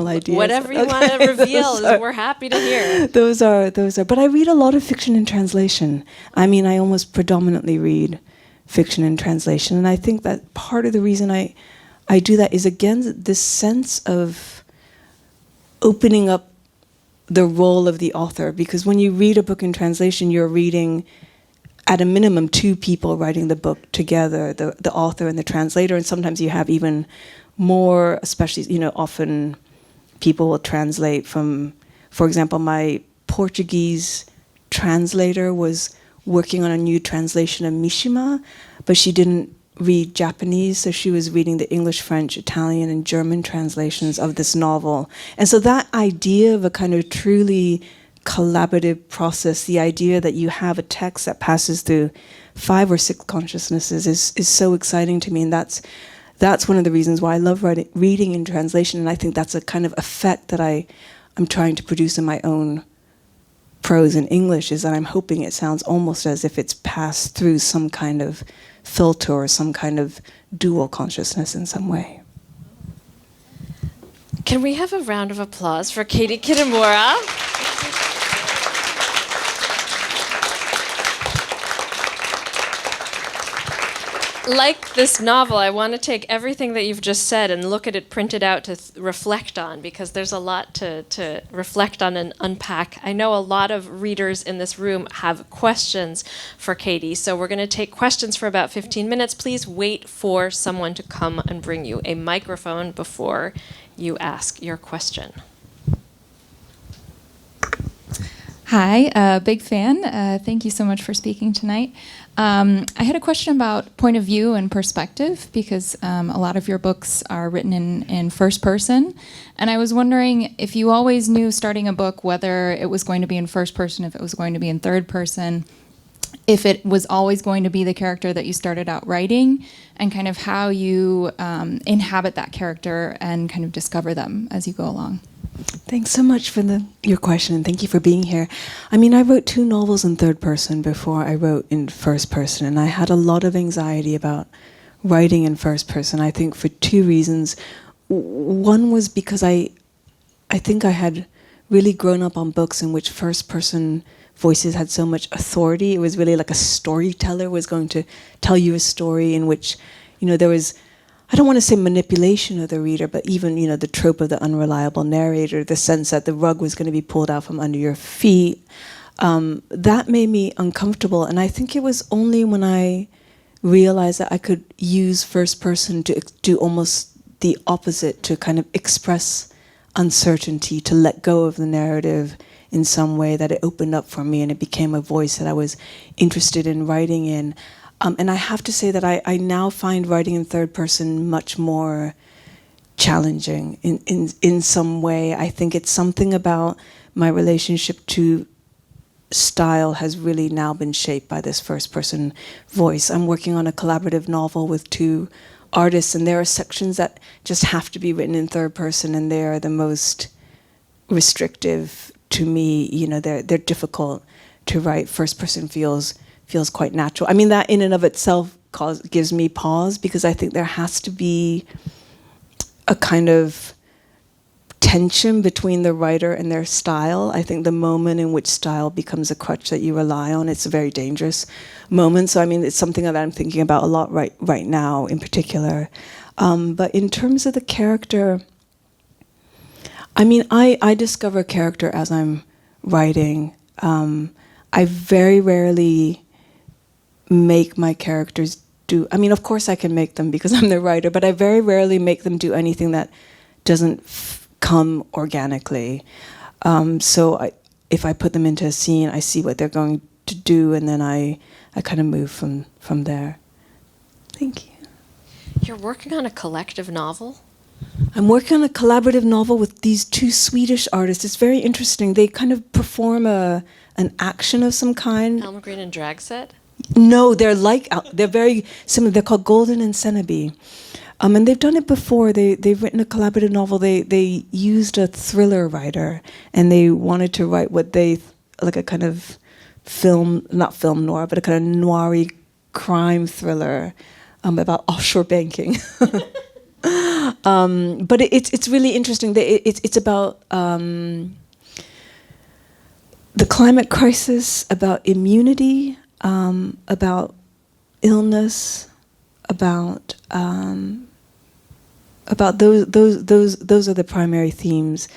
ideas. Whatever you want to reveal, we're happy to hear. Those are. But I read a lot of fiction in translation. I mean, I almost predominantly read fiction in translation, and I think that part of the reason I do that is, again, this sense of opening up the role of the author, because when you read a book in translation, you're reading, at a minimum, 2 people writing the book together, the author and the translator, and sometimes you have even more, especially, often people will translate from, for example, my Portuguese translator was working on a new translation of Mishima, but she didn't read Japanese, so she was reading the English, French, Italian, and German translations of this novel. And so that idea of a kind of truly collaborative process, the idea that you have a text that passes through 5 or 6 consciousnesses is so exciting to me, and that's one of the reasons why I love reading in translation, and I think that's a kind of effect that I'm trying to produce in my own prose in English, is that I'm hoping it sounds almost as if it's passed through some kind of filter or some kind of dual consciousness in some way. Can we have a round of applause for Katie Kitamura? Like this novel, I want to take everything that you've just said and look at it printed out to reflect on, because there's a lot to reflect on and unpack. I know a lot of readers in this room have questions for Katie, so we're going to take questions for about 15 minutes. Please wait for someone to come and bring you a microphone before you ask your question. Hi, big fan. Thank you so much for speaking tonight. I had a question about point of view and perspective, because a lot of your books are written in first person. And I was wondering if you always knew starting a book whether it was going to be in first person, if it was going to be in third person, if it was always going to be the character that you started out writing, and kind of how you inhabit that character and kind of discover them as you go along. Thanks so much for your question, and thank you for being here. I mean, I wrote 2 novels in third person before I wrote in first person, and I had a lot of anxiety about writing in first person, I think for 2 reasons. One was because I think I had really grown up on books in which first person voices had so much authority. It was really like a storyteller was going to tell you a story in which, there was, I don't want to say manipulation of the reader, but even, the trope of the unreliable narrator, the sense that the rug was going to be pulled out from under your feet, that made me uncomfortable. And I think it was only when I realized that I could use first person to do almost the opposite, to kind of express uncertainty, to let go of the narrative in some way, that it opened up for me and it became a voice that I was interested in writing in. And I have to say that I now find writing in third person much more challenging in some way. I think it's something about my relationship to style has really now been shaped by this first-person voice. I'm working on a collaborative novel with two artists, and there are sections that just have to be written in third person, and they are the most restrictive to me. You know, they're difficult to write. First person feels quite natural. I mean, that in and of itself gives me pause, because I think there has to be a kind of tension between the writer and their style. I think the moment in which style becomes a crutch that you rely on, it's a very dangerous moment. So I mean, it's something that I'm thinking about a lot right now in particular. But in terms of the character, I mean, I discover character as I'm writing. I very rarely make my characters do, I mean, of course I can make them because I'm the writer, but I very rarely make them do anything that doesn't come organically. So if I put them into a scene, I see what they're going to do, and then I kind of move from there. Thank you. You're working on a collective novel? I'm working on a collaborative novel with these two Swedish artists. It's very interesting. They kind of perform an action of some kind. Almgren and Dragset? No, they're very similar. They're called Golden and Cenobi. And they've done it before. They've written a collaborative novel. They used a thriller writer, and they wanted to write what they, like a kind of not film noir, but a kind of noiry crime thriller about offshore banking. But it's really interesting. It's about the climate crisis, about immunity, about illness, about those are the primary themes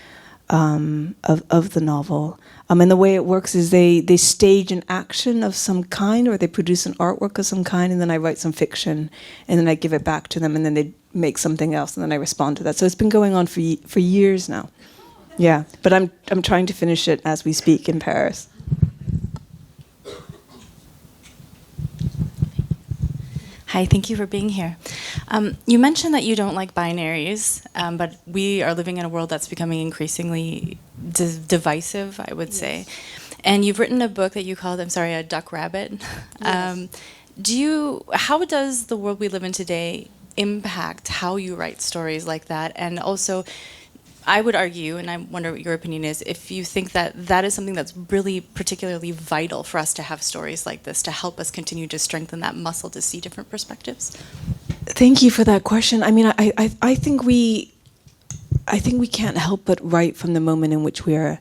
of the novel. And the way it works is they stage an action of some kind, or they produce an artwork of some kind, and then I write some fiction, and then I give it back to them, and then they make something else, and then I respond to that. So it's been going on for years now. Yeah, but I'm trying to finish it as we speak in Paris. Hi, thank you for being here. You mentioned that you don't like binaries, but we are living in a world that's becoming increasingly divisive, I would say. And you've written a book that you called, a duck rabbit. Yes. How does the world we live in today impact how you write stories like that? And also, I would argue, and I wonder what your opinion is, if you think that is something that's really particularly vital for us to have stories like this to help us continue to strengthen that muscle to see different perspectives. Thank you for that question. I mean, I think we can't help but write from the moment in which we are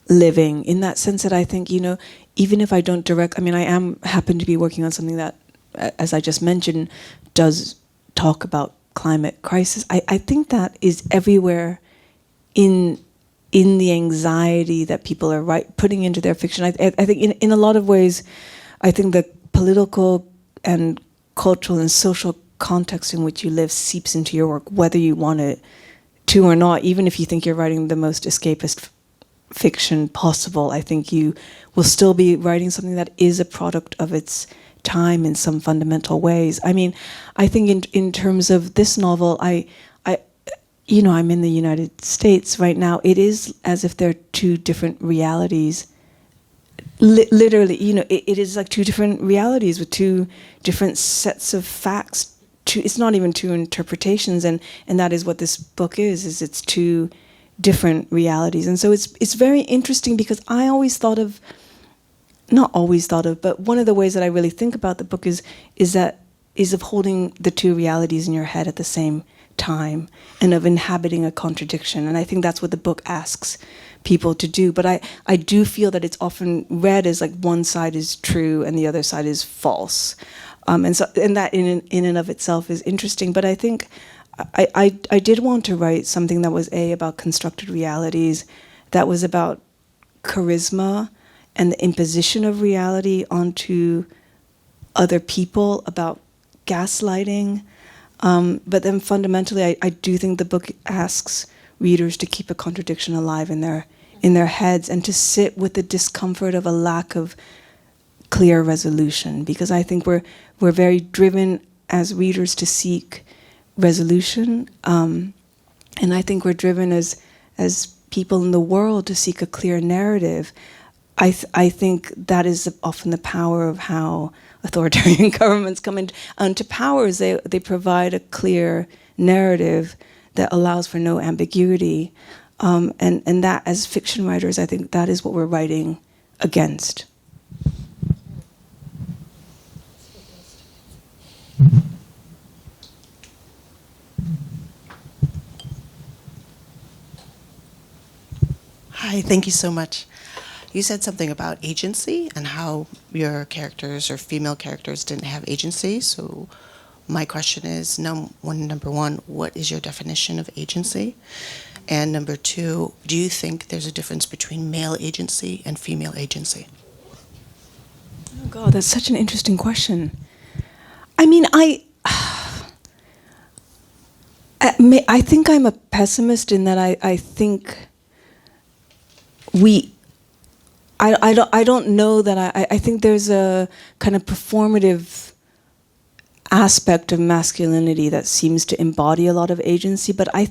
living. In that sense, that I think, you know, even if I don't I happen to be working on something that, as I just mentioned, does talk about climate crisis. I think that is everywhere in the anxiety that people are putting into their fiction. I think in a lot of ways, I think the political and cultural and social context in which you live seeps into your work, whether you want it to or not. Even if you think you're writing the most escapist fiction possible, I think you will still be writing something that is a product of its time in some fundamental ways. I mean, I think in terms of this novel, I'm in the United States right now. It is as if there are two different realities. Literally, it is like two different realities with two different sets of facts. It's not even two interpretations, and that is what this book is it's two different realities. And so it's very interesting, because I always thought of, not always thought of, but one of the ways that I really think about the book is of holding the two realities in your head at the same time, and of inhabiting a contradiction. And I think that's what the book asks people to do. But I do feel that it's often read as like one side is true and the other side is false. And that in and of itself is interesting. But I think I did want to write something that was about constructed realities, that was about charisma and the imposition of reality onto other people, about gaslighting. But then fundamentally, I do think the book asks readers to keep a contradiction alive in their heads, and to sit with the discomfort of a lack of clear resolution, because I think we're very driven as readers to seek resolution, and I think we're driven as people in the world to seek a clear narrative. I think that is often the power of how authoritarian governments come into power. Is they provide a clear narrative that allows for no ambiguity, and that, as fiction writers, I think that is what we're writing against. Hi, thank you so much. You said something about agency and how your characters or female characters didn't have agency. So my question is, number one, what is your definition of agency? And number two, do you think there's a difference between male agency and female agency? Oh God, that's such an interesting question. I mean, I think I'm a pessimist in that I think I don't know that I think there's a kind of performative aspect of masculinity that seems to embody a lot of agency, but I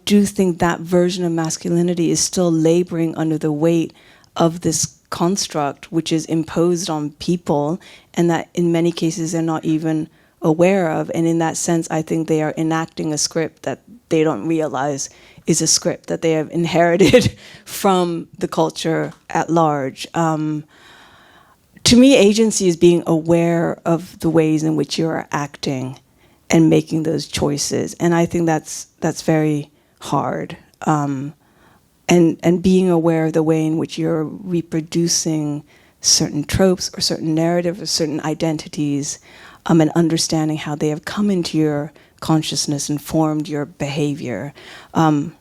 do think that version of masculinity is still laboring under the weight of this construct which is imposed on people, and that in many cases they're not even aware of. And in that sense, I think they are enacting a script that they don't realize is a script that they have inherited from the culture at large. To me, agency is being aware of the ways in which you are acting and making those choices, and I think that's very hard. And being aware of the way in which you're reproducing certain tropes or certain narratives or certain identities, and understanding how they have come into your consciousness and formed your behavior, and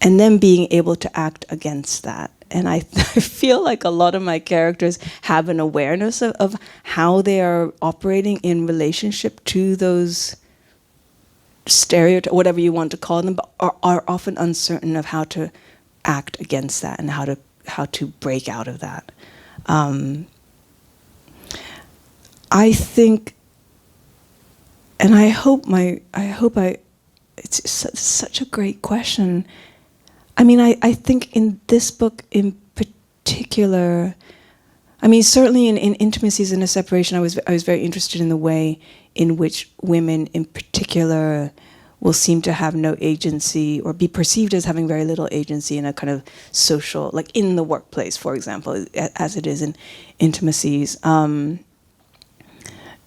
then being able to act against that. And I feel like a lot of my characters have an awareness of how they are operating in relationship to those stereotypes, whatever you want to call them, but are often uncertain of how to act against that and how to break out of that. I think, and it's such a great question. I mean, I think in this book in particular, I mean, certainly in Intimacies and a Separation, I was very interested in the way in which women in particular will seem to have no agency or be perceived as having very little agency in a kind of social, like in the workplace, for example, as it is in Intimacies.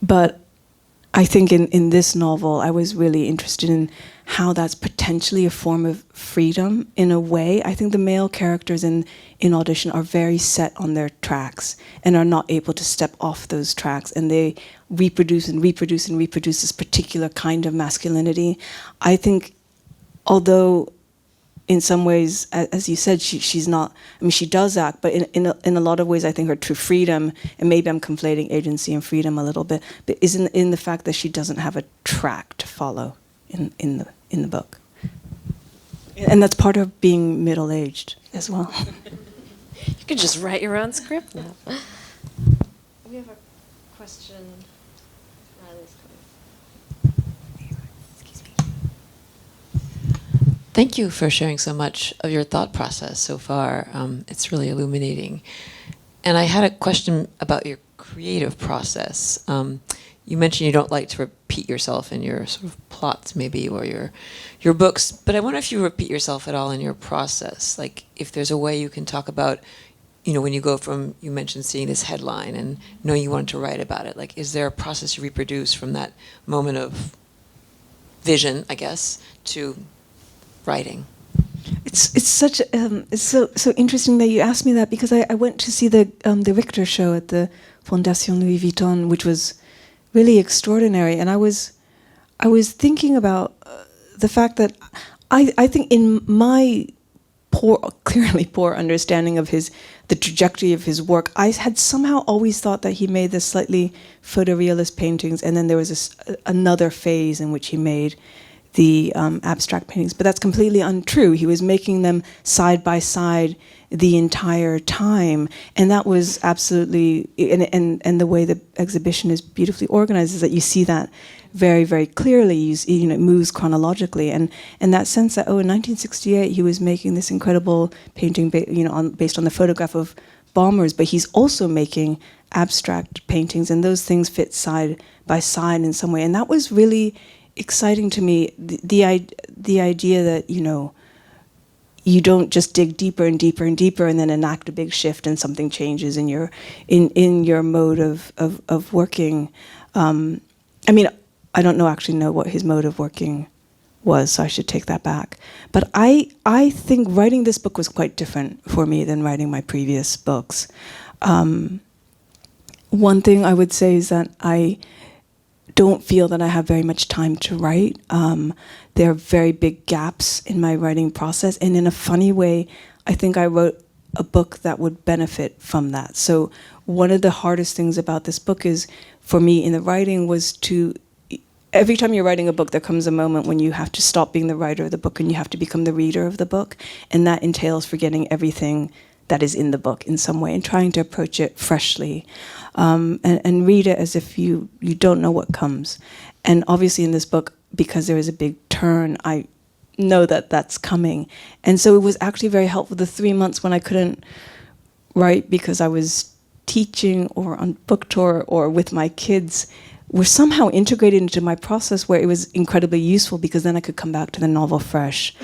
But I think in this novel, I was really interested in how that's potentially a form of freedom in a way. I think the male characters in Audition are very set on their tracks and are not able to step off those tracks, and they reproduce and reproduce and reproduce this particular kind of masculinity. I think, although in some ways, as you said, she's not, I mean, she does act, but in a lot of ways, I think her true freedom, and maybe I'm conflating agency and freedom a little bit, but is in the fact that she doesn't have a track to follow in the book. And that's part of being middle-aged as well. You could just write your own script now. We have a question. Riley's coming. Excuse me. Thank you for sharing so much of your thought process so far. It's really illuminating. And I had a question about your creative process. You mentioned you don't like to repeat yourself in your sort of plots, maybe, or your books. But I wonder if you repeat yourself at all in your process. Like, if there's a way you can talk about, when you go from, you mentioned seeing this headline and knowing you wanted to write about it. Like, is there a process you reproduce from that moment of vision, I guess, to writing? It's such it's so interesting that you asked me that, because I went to see the Richter show at the Fondation Louis Vuitton, which was really extraordinary, and I was thinking about the fact that I think in my clearly poor understanding of the trajectory of his work, I had somehow always thought that he made this slightly photorealist paintings, and then there was another phase in which he made abstract paintings, but that's completely untrue. He was making them side by side the entire time, and that was absolutely, and the way the exhibition is beautifully organized is that you see that very, very clearly. It moves chronologically, and that sense that, in 1968 he was making this incredible painting, based on the photograph of bombers, but he's also making abstract paintings, and those things fit side by side in some way, and that was really exciting to me. The idea that you don't just dig deeper and deeper and deeper and then enact a big shift and something changes in your mode of working. I don't actually know what his mode of working was, so I should take that back. But I think writing this book was quite different for me than writing my previous books. One thing I would say is that I don't feel that I have very much time to write. There are very big gaps in my writing process, and in a funny way, I think I wrote a book that would benefit from that. So one of the hardest things about this book is, for me in the writing, was to, every time you're writing a book, there comes a moment when you have to stop being the writer of the book and you have to become the reader of the book, and that entails forgetting everything that is in the book in some way and trying to approach it freshly, and read it as if you don't know what comes. And obviously in this book, because there is a big turn, I know that that's coming. And so it was actually very helpful. The 3 months when I couldn't write because I was teaching or on book tour or with my kids were somehow integrated into my process, where it was incredibly useful, because then I could come back to the novel fresh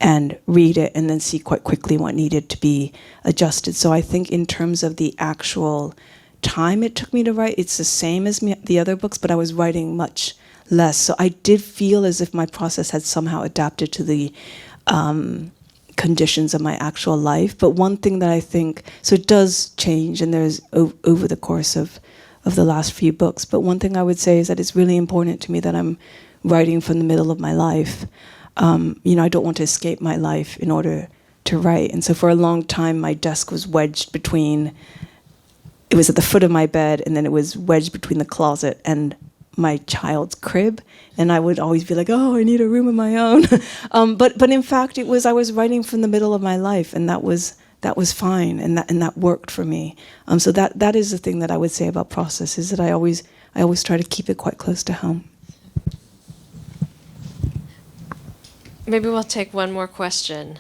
and read it and then see quite quickly what needed to be adjusted. So I think in terms of the actual time it took me to write, it's the same as the other books, but I was writing much less. So I did feel as if my process had somehow adapted to the conditions of my actual life. But one thing that I think, so it does change, and there's over the course of the last few books, but one thing I would say is that it's really important to me that I'm writing from the middle of my life. I don't want to escape my life in order to write. And so for a long time, my desk was wedged between, it was at the foot of my bed, and then it was wedged between the closet and my child's crib. And I would always be like, oh, I need a room of my own. But in fact, I was writing from the middle of my life, and that was fine, and that worked for me. So that is the thing that I would say about process, is that I always try to keep it quite close to home. Maybe we'll take one more question.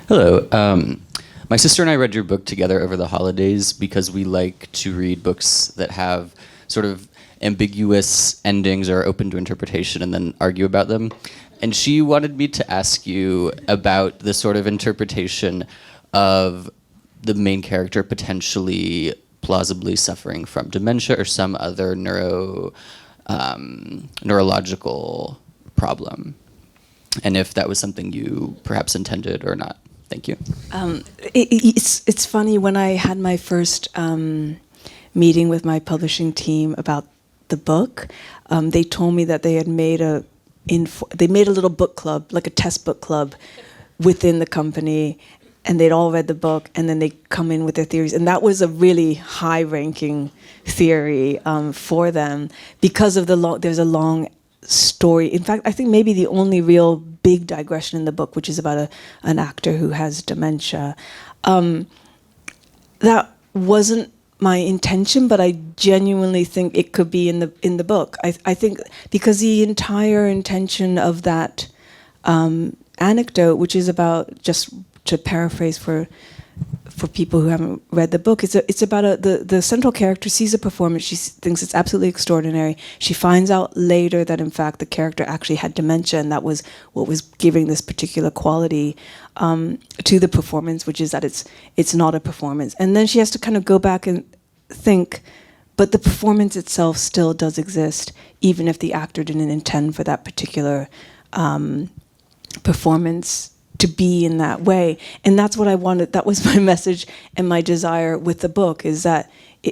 Hello. My sister and I read your book together over the holidays because we like to read books that have sort of ambiguous endings or open to interpretation and then argue about them. And she wanted me to ask you about the sort of interpretation of the main character potentially plausibly suffering from dementia or some other neurological problem, and if that was something you perhaps intended or not. Thank you. It's funny, when I had my first meeting with my publishing team about the book, they told me that they had made a little book club, like a test book club, within the company, and they'd all read the book, and then they come in with their theories, and that was a really high-ranking theory for them, because of there's a long story. In fact, I think maybe the only real big digression in the book, which is about an actor who has dementia. That wasn't my intention, but I genuinely think it could be in the book. I think because the entire intention of that anecdote, which is about, just to paraphrase for people who haven't read the book, it's about the central character sees a performance, she thinks it's absolutely extraordinary. She finds out later that in fact the character actually had dementia, and that was what was giving this particular quality to the performance, which is that it's not a performance. And then she has to kind of go back and think, but the performance itself still does exist, even if the actor didn't intend for that particular performance to be in that way. And that's what I wanted. That was my message and my desire with the book, is that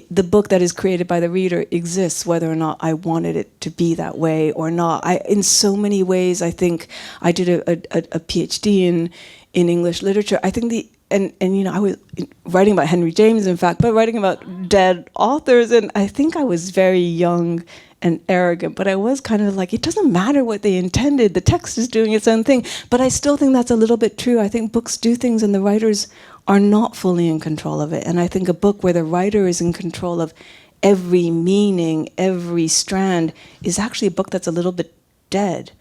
the book that is created by the reader exists whether or not I wanted it to be that way or not. In so many ways, I think I did a PhD in English literature. I think and you know, I was writing about Henry James, in fact, but writing about dead authors, and I think I was very young and arrogant, but I was kind of like, it doesn't matter what they intended, the text is doing its own thing. But I still think that's a little bit true. I think books do things and the writers are not fully in control of it. And I think a book where the writer is in control of every meaning, every strand, is actually a book that's a little bit dead.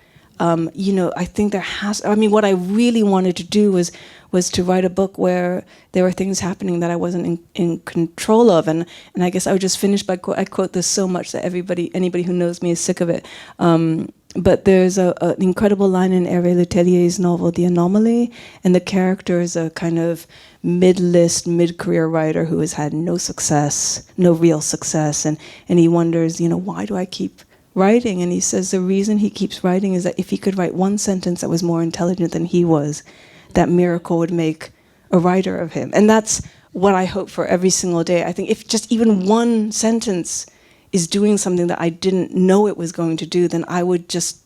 You know, I think what I really wanted to do was to write a book where there were things happening that I wasn't in control of. And I guess I would just finish by, I quote this so much that anybody who knows me is sick of it. But there's an incredible line in Hervé Letellier's novel, The Anomaly, and the character is a kind of mid-list, mid-career writer who has had no success, no real success, and he wonders, you know, why do I keep writing? And he says the reason he keeps writing is that if he could write one sentence that was more intelligent than he was, that miracle would make a writer of him. And that's what I hope for every single day. I think if just even one sentence is doing something that I didn't know it was going to do, then I would just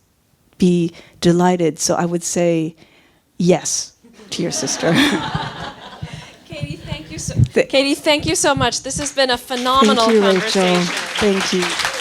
be delighted. So I would say yes to your sister. Katie, thank you so much. This has been a phenomenal Thank you, conversation. Rachel. Thank you.